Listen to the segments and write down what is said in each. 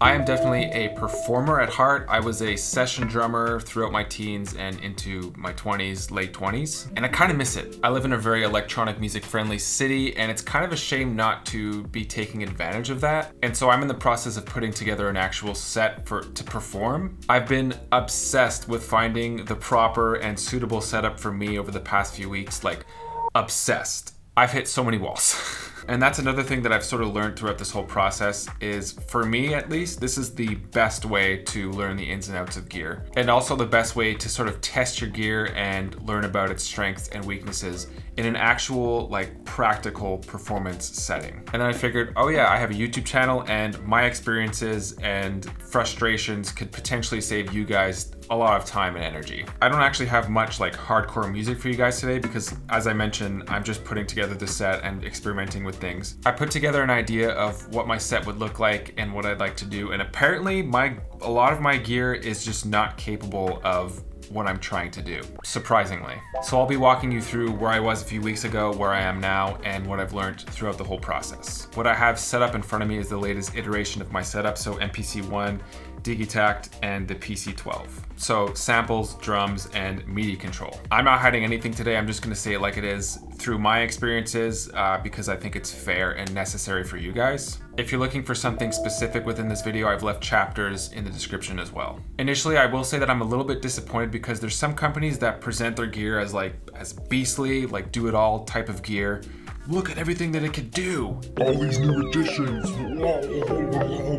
I am definitely a performer at heart. I was a session drummer throughout my teens and into my 20s, late 20s, and I kind of miss it. I live in a very electronic music friendly city, and it's kind of a shame not to be taking advantage of that. And so I'm in the process of putting together an actual set to perform. I've been obsessed with finding the proper and suitable setup for me over the past few weeks, like obsessed. I've hit so many walls. And that's another thing that I've sort of learned throughout this whole process is, for me at least, this is the best way to learn the ins and outs of gear. And also the best way to sort of test your gear and learn about its strengths and weaknesses in an actual, like, practical performance setting. And then I figured, oh yeah, I have a YouTube channel and my experiences and frustrations could potentially save you guys a lot of time and energy. I don't actually have much like hardcore music for you guys today because, as I mentioned, I'm just putting together the set and experimenting with things. I put together an idea of what my set would look like and what I'd like to do, and apparently a lot of my gear is just not capable of what I'm trying to do, surprisingly. So I'll be walking you through where I was a few weeks ago, where I am now, and what I've learned throughout the whole process. What I have set up in front of me is the latest iteration of my setup, so MPC-1, DistroKid, and the PC-12. So samples, drums, and MIDI control. I'm not hiding anything today, I'm just gonna say it like it is through my experiences because I think it's fair and necessary for you guys. If you're looking for something specific within this video, I've left chapters in the description as well. Initially, I will say that I'm a little bit disappointed because there's some companies that present their gear as beastly, like do-it-all type of gear. Look at everything that it could do. All these new additions.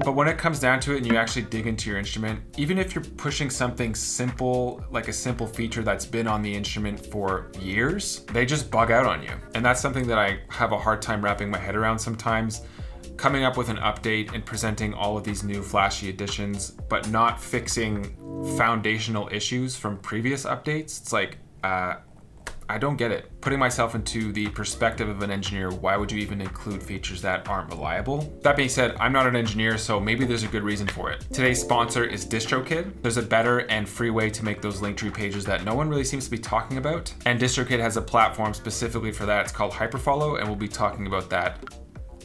But when it comes down to it and you actually dig into your instrument, even if you're pushing something simple, like a simple feature that's been on the instrument for years, they just bug out on you. And that's something that I have a hard time wrapping my head around sometimes. Coming up with an update and presenting all of these new flashy additions, but not fixing foundational issues from previous updates. It's like, I don't get it. Putting myself into the perspective of an engineer, why would you even include features that aren't reliable? That being said, I'm not an engineer, so maybe there's a good reason for it. Today's sponsor is DistroKid. There's a better and free way to make those Linktree pages that no one really seems to be talking about. And DistroKid has a platform specifically for that. It's called Hyperfollow, and we'll be talking about that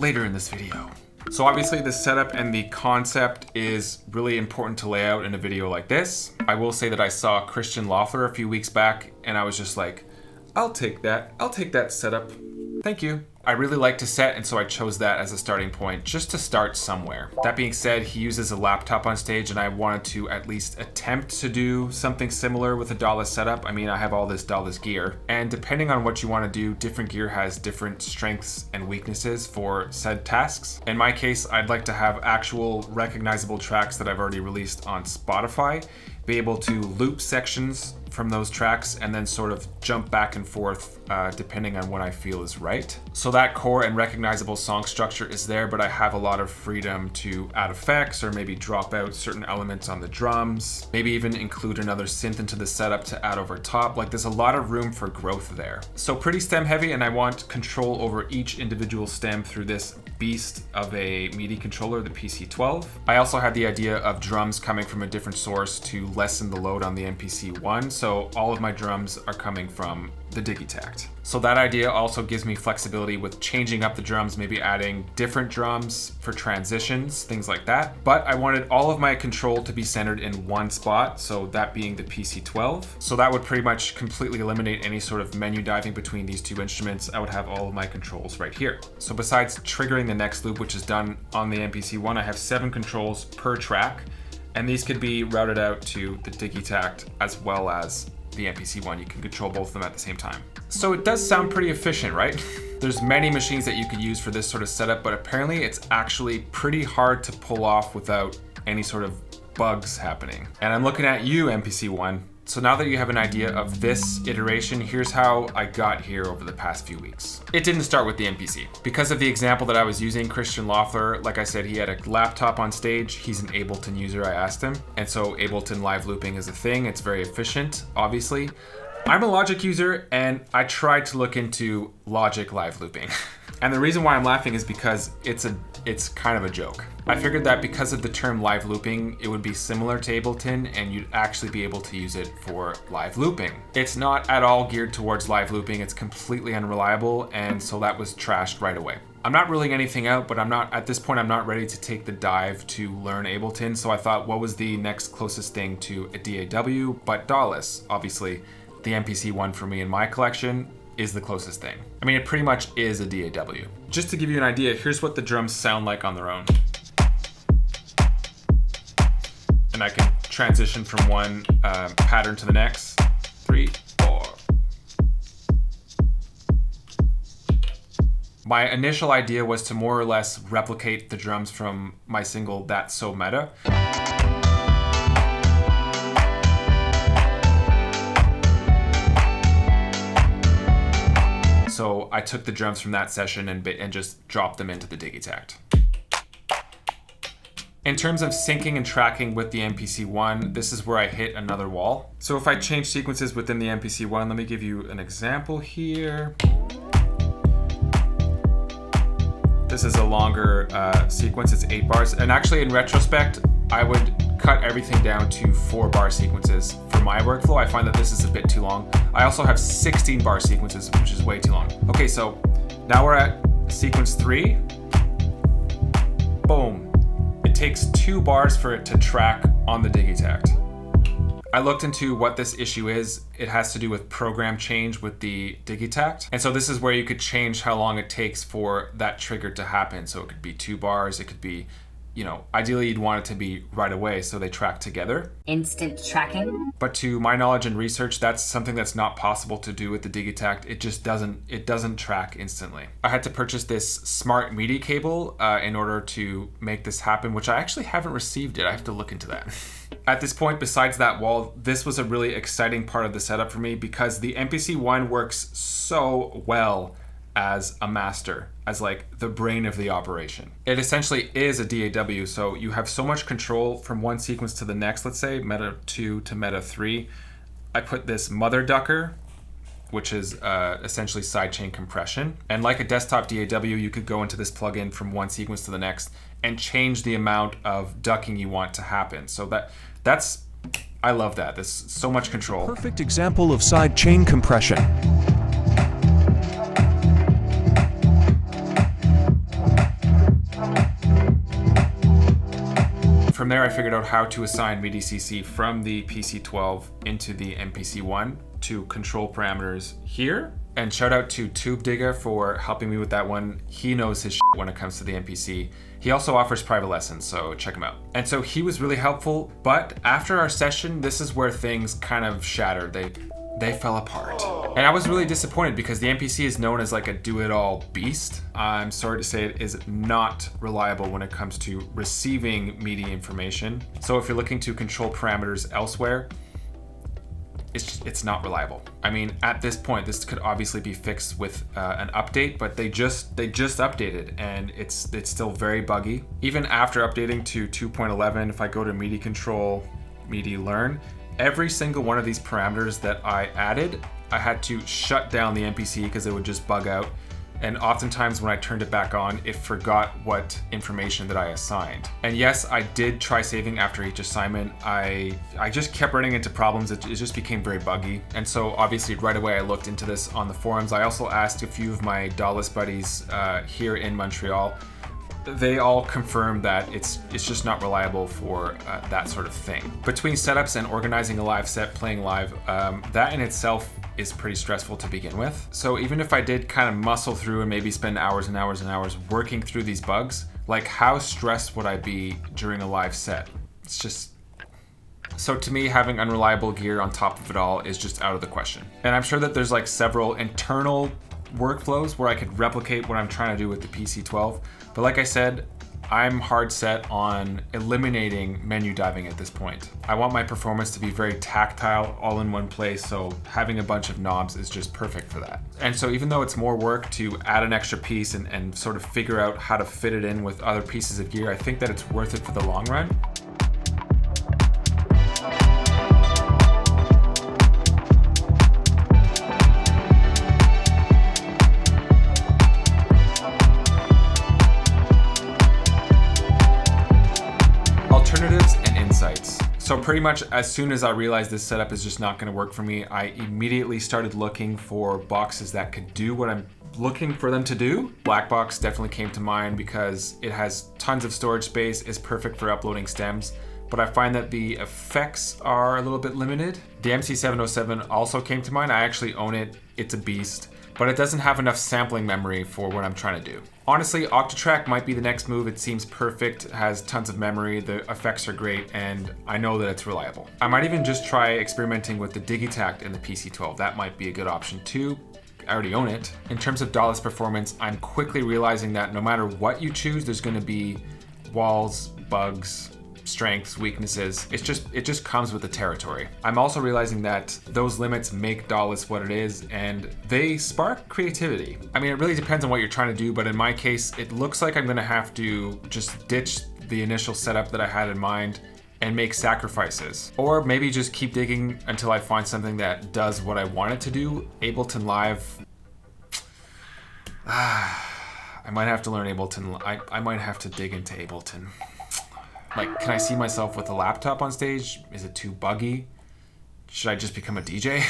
later in this video. So obviously the setup and the concept is really important to lay out in a video like this. I will say that I saw Christian Loeffler a few weeks back, and I was just like, I'll take that setup. Thank you. I really like to set, and so I chose that as a starting point, just to start somewhere. That being said, he uses a laptop on stage, and I wanted to at least attempt to do something similar with a DAWLESS setup. I mean, I have all this DAWLESS gear, and depending on what you want to do, different gear has different strengths and weaknesses for said tasks. In my case, I'd like to have actual recognizable tracks that I've already released on Spotify, be able to loop sections from those tracks and then sort of jump back and forth depending on what I feel is right. So that core and recognizable song structure is there, but I have a lot of freedom to add effects or maybe drop out certain elements on the drums, maybe even include another synth into the setup to add over top. Like, there's a lot of room for growth there. So pretty stem heavy, and I want control over each individual stem through this beast of a MIDI controller, the PC-12. I also had the idea of drums coming from a different source to lessen the load on the MPC-1, so all of my drums are coming from the DistroKid. So that idea also gives me flexibility with changing up the drums, maybe adding different drums for transitions, things like that. But I wanted all of my control to be centered in one spot, so that being the PC-12. So that would pretty much completely eliminate any sort of menu diving between these two instruments. I would have all of my controls right here. So besides triggering the next loop, which is done on the MPC-1, I have 7 controls per track, and these could be routed out to the DistroKid as well as the MPC-1. You can control both of them at the same time. So it does sound pretty efficient, right? There's many machines that you could use for this sort of setup, but apparently it's actually pretty hard to pull off without any sort of bugs happening. And I'm looking at you, MPC-1. So now that you have an idea of this iteration, here's how I got here over the past few weeks. It didn't start with the MPC. Because of the example that I was using, Christian Loeffler, like I said, he had a laptop on stage. He's an Ableton user, I asked him. And so Ableton live looping is a thing. It's very efficient, obviously. I'm a Logic user, and I tried to look into Logic live looping. And the reason why I'm laughing is because it's kind of a joke. I figured that because of the term live looping, it would be similar to Ableton and you'd actually be able to use it for live looping. It's not at all geared towards live looping. It's completely unreliable, and so that was trashed right away. I'm not ruling anything out, but at this point, I'm not ready to take the dive to learn Ableton. So I thought, what was the next closest thing to a DAW? But DAWLESS, obviously, the MPC one for me in my collection is the closest thing. I mean, it pretty much is a DAW. Just to give you an idea, here's what the drums sound like on their own. And I can transition from one pattern to the next. 3, 4. My initial idea was to more or less replicate the drums from my single That's So Meta. So I took the drums from that session and just dropped them into the Digitact. In terms of syncing and tracking with the MPC One, this is where I hit another wall. So if I change sequences within the MPC One, let me give you an example here. This is a longer sequence, it's 8 bars. And actually in retrospect, I would cut everything down to 4-bar sequences for my workflow. I find that this is a bit too long. I also have 16-bar sequences, which is way too long. Okay, so now we're at sequence 3. Boom. It takes 2 bars for it to track on the Digitact. I looked into what this issue is. It has to do with program change with the Digitact. And so this is where you could change how long it takes for that trigger to happen. So it could be 2 bars, it could be, ideally you'd want it to be right away so they track together. Instant tracking. But to my knowledge and research, that's something that's not possible to do with the Digitact. It just doesn't track instantly. I had to purchase this smart MIDI cable in order to make this happen, which I actually haven't received yet. I have to look into that. At this point, besides that wall, this was a really exciting part of the setup for me because the MPC One works so well as a master, as like the brain of the operation. It essentially is a DAW, so you have so much control from one sequence to the next. Let's say Meta 2 to Meta 3. I put this mother ducker, which is essentially sidechain compression. And like a desktop DAW, you could go into this plugin from one sequence to the next and change the amount of ducking you want to happen. So I love that. There's so much control. Perfect example of sidechain compression. From there, I figured out how to assign MIDI CC from the PC12 into the MPC One to control parameters here. And shout out to TubeDigga for helping me with that one. He knows his shit when it comes to the MPC. He also offers private lessons, so check him out. And so he was really helpful, but after our session, this is where things kind of shattered. They fell apart. And I was really disappointed because the MPC is known as like a do-it-all beast. I'm sorry to say it is not reliable when it comes to receiving MIDI information. So if you're looking to control parameters elsewhere, it's not reliable. I mean, at this point, this could obviously be fixed with an update, but they just updated and it's still very buggy. Even after updating to 2.11, if I go to MIDI Control, MIDI Learn, every single one of these parameters that I added, I had to shut down the MPC because it would just bug out. And oftentimes when I turned it back on, it forgot what information that I assigned. And yes, I did try saving after each assignment. I just kept running into problems. It just became very buggy. And so obviously right away I looked into this on the forums. I also asked a few of my DAWLESS buddies here in Montreal. They all confirmed that it's just not reliable for that sort of thing. Between setups and organizing a live set, playing live, that in itself is pretty stressful to begin with. So even if I did kind of muscle through and maybe spend hours and hours and hours working through these bugs, like how stressed would I be during a live set? It's just... So to me, having unreliable gear on top of it all is just out of the question. And I'm sure that there's like several internal workflows where I could replicate what I'm trying to do with the PC12. But like I said, I'm hard set on eliminating menu diving at this point. I want my performance to be very tactile, all in one place, so having a bunch of knobs is just perfect for that. And so even though it's more work to add an extra piece and sort of figure out how to fit it in with other pieces of gear, I think that it's worth it for the long run. Alternatives and insights. So pretty much as soon as I realized this setup is just not gonna work for me, I immediately started looking for boxes that could do what I'm looking for them to do. Black box definitely came to mind because it has tons of storage space, is perfect for uploading stems, but I find that the effects are a little bit limited. The MC707 also came to mind. I actually own it, it's a beast, but it doesn't have enough sampling memory for what I'm trying to do. Honestly, Octatrack might be the next move. It seems perfect, has tons of memory, the effects are great, and I know that it's reliable. I might even just try experimenting with the Digitact in the PC12. That might be a good option too. I already own it. In terms of DAWLESS performance, I'm quickly realizing that no matter what you choose, there's gonna be walls, bugs, strengths, weaknesses. It just comes with the territory. I'm also realizing that those limits make DAWLESS what it is, and they spark creativity. I mean, it really depends on what you're trying to do, but in my case, it looks like I'm gonna have to just ditch the initial setup that I had in mind and make sacrifices. Or maybe just keep digging until I find something that does what I want it to do. Ableton Live, I might have to learn Ableton. I might have to dig into Ableton. Like, can I see myself with a laptop on stage? Is it too buggy? Should I just become a DJ?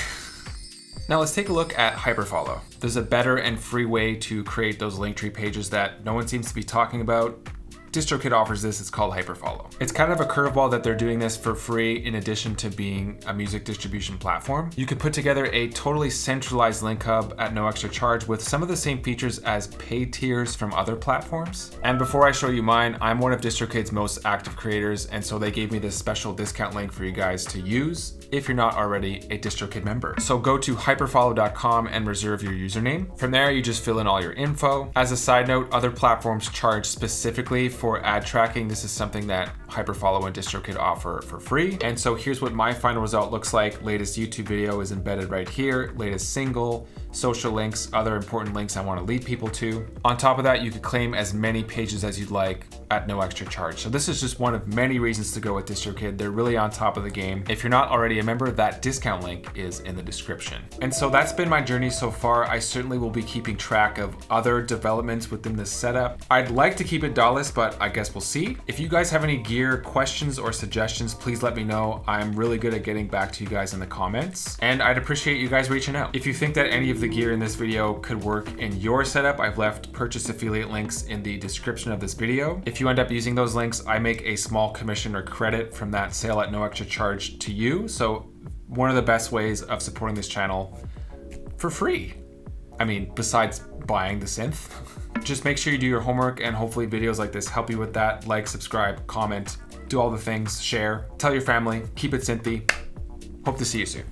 Now let's take a look at Hyperfollow. There's a better and free way to create those Linktree pages that no one seems to be talking about. DistroKid offers this, it's called Hyperfollow. It's kind of a curveball that they're doing this for free in addition to being a music distribution platform. You could put together a totally centralized link hub at no extra charge with some of the same features as paid tiers from other platforms. And before I show you mine, I'm one of DistroKid's most active creators, and so they gave me this special discount link for you guys to use if you're not already a DistroKid member. So go to hyperfollow.com and reserve your username. From there, you just fill in all your info. As a side note, other platforms charge specifically for ad tracking. This is something that Hyperfollow and DistroKid offer for free. And so here's what my final result looks like. Latest YouTube video is embedded right here. Latest single, social links, other important links I want to lead people to. On top of that, you could claim as many pages as you'd like at no extra charge. So this is just one of many reasons to go with DistroKid. They're really on top of the game. If you're not already a member, that discount link is in the description. And so that's been my journey so far. I certainly will be keeping track of other developments within this setup. I'd like to keep it DAWLESS, but I guess we'll see. If you guys have any gear questions or suggestions, please let me know. I'm really good at getting back to you guys in the comments, and I'd appreciate you guys reaching out. If you think that any of the gear in this video could work in your setup, I've left purchase affiliate links in the description of this video. If you end up using those links, I make a small commission or credit from that sale at no extra charge to you. So one of the best ways of supporting this channel for free. I mean, besides buying the synth. Just make sure you do your homework, and hopefully videos like this help you with that. Like, subscribe, comment, do all the things, share, tell your family, keep it synthy. Hope to see you soon.